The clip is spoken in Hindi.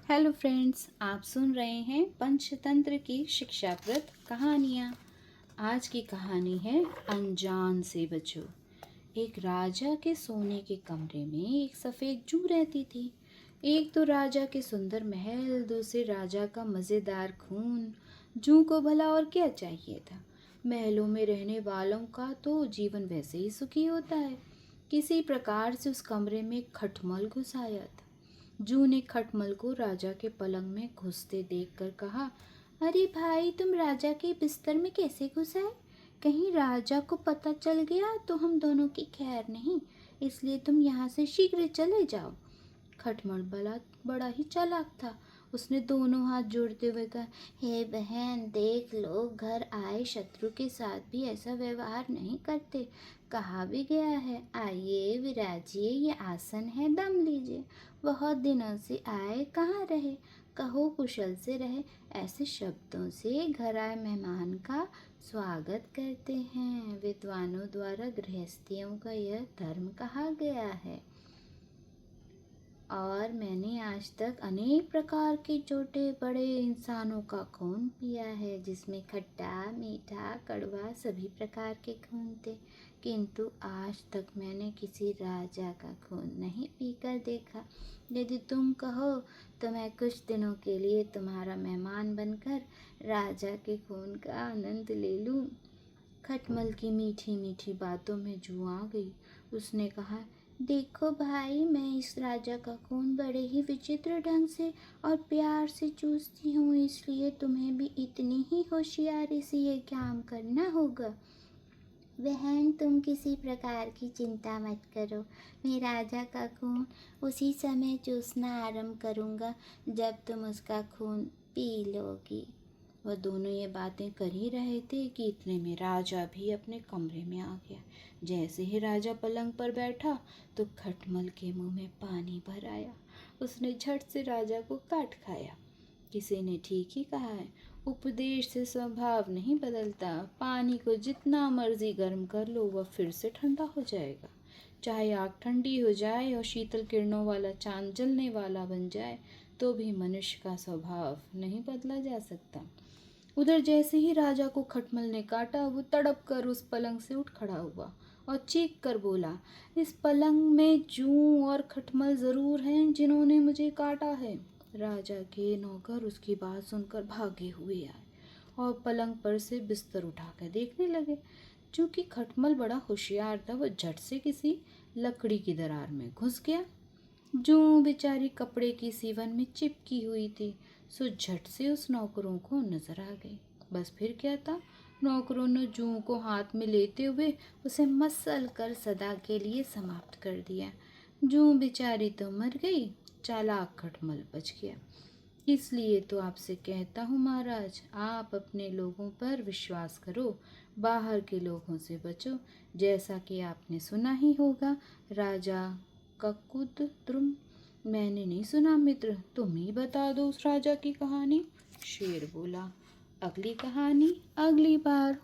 हेलो फ्रेंड्स, आप सुन रहे हैं पंचतंत्र की शिक्षाप्रद कहानियाँ। आज की कहानी है अनजान से बचो। एक राजा के सोने के कमरे में एक सफ़ेद जू रहती थी। एक तो राजा के सुंदर महल, दूसरे राजा का मज़ेदार खून। जू को भला और क्या चाहिए था। महलों में रहने वालों का तो जीवन वैसे ही सुखी होता है। किसी प्रकार से उस कमरे में खटमल घुस आया था। जू ने खटमल को राजा के पलंग में घुसते देखकर कहा, अरे भाई, तुम राजा के बिस्तर में कैसे घुस आए? कहीं राजा को पता चल गया तो हम दोनों की खैर नहीं, इसलिए तुम यहाँ से शीघ्र चले जाओ। खटमल बड़ा ही चालाक था। उसने दोनों हाथ जोड़ते हुए कहा, हे बहन, देख लो, घर आए शत्रु के साथ भी ऐसा व्यवहार नहीं करते। कहा भी गया है, आइए विराजिए, ये आसन है, दम लीजिए। बहुत दिनों से आए, कहाँ रहे? कहो कुशल से रहे। ऐसे शब्दों से घर आए मेहमान का स्वागत करते हैं। विद्वानों द्वारा गृहस्थियों का यह धर्म कहा गया है। और मैंने आज तक अनेक प्रकार के छोटे बड़े इंसानों का खून पिया है, जिसमें खट्टा, मीठा, कड़वा सभी प्रकार के खून थे, किंतु आज तक मैंने किसी राजा का खून नहीं पीकर देखा। यदि तुम कहो तो मैं कुछ दिनों के लिए तुम्हारा मेहमान बनकर राजा के खून का आनंद ले लूं। खटमल की मीठी मीठी बातों में जू आ गई। उसने कहा, देखो भाई, मैं इस राजा का खून बड़े ही विचित्र ढंग से और प्यार से चूसती हूँ, इसलिए तुम्हें भी इतनी ही होशियारी से ये काम करना होगा। बहन, तुम किसी प्रकार की चिंता मत करो। मैं राजा का खून उसी समय चूसना आरंभ करूँगा जब तुम उसका खून पी लोगी। वह दोनों ये बातें कर ही रहे थे कि इतने में राजा भी अपने कमरे में आ गया। जैसे ही राजा पलंग पर बैठा तो खटमल के मुंह में पानी भर आया। उसने झट से राजा को काट खाया। किसी ने ठीक ही कहा है, उपदेश से स्वभाव नहीं बदलता। पानी को जितना मर्जी गर्म कर लो, वह फिर से ठंडा हो जाएगा। चाहे आग ठंडी हो जाए और शीतल किरणों वाला चांद जलने वाला बन जाए, तो भी मनुष्य का स्वभाव नहीं बदला जा सकता। उधर जैसे ही राजा को खटमल ने काटा, वो तड़प कर उस पलंग से उठ खड़ा हुआ और चीख कर बोला, इस पलंग में जूं और खटमल जरूर हैं जिन्होंने मुझे काटा है। राजा के नौकर उसकी बात सुनकर भागे हुए आए और पलंग पर से बिस्तर उठाकर देखने लगे। चूंकि खटमल बड़ा होशियार था, वो झट से किसी लकड़ी की दरार में घुस गया। जूं बेचारी कपड़े की सीवन में चिपकी हुई थी, सो झट से उस नौकरों को नजर आ गई। बस फिर क्या था, नौकरों ने जूं को हाथ में लेते हुए उसे मसल कर सदा के लिए समाप्त कर दिया। जूं बेचारी तो मर गई, चालाक खटमल बच गया। इसलिए तो आपसे कहता हूँ महाराज, आप अपने लोगों पर विश्वास करो, बाहर के लोगों से बचो। जैसा कि आपने सुना ही होगा, राजा ककुदद्रुम। मैंने नहीं सुना मित्र, तुम ही बता दो उस राजा की कहानी। शेर बोला, अगली कहानी अगली बार।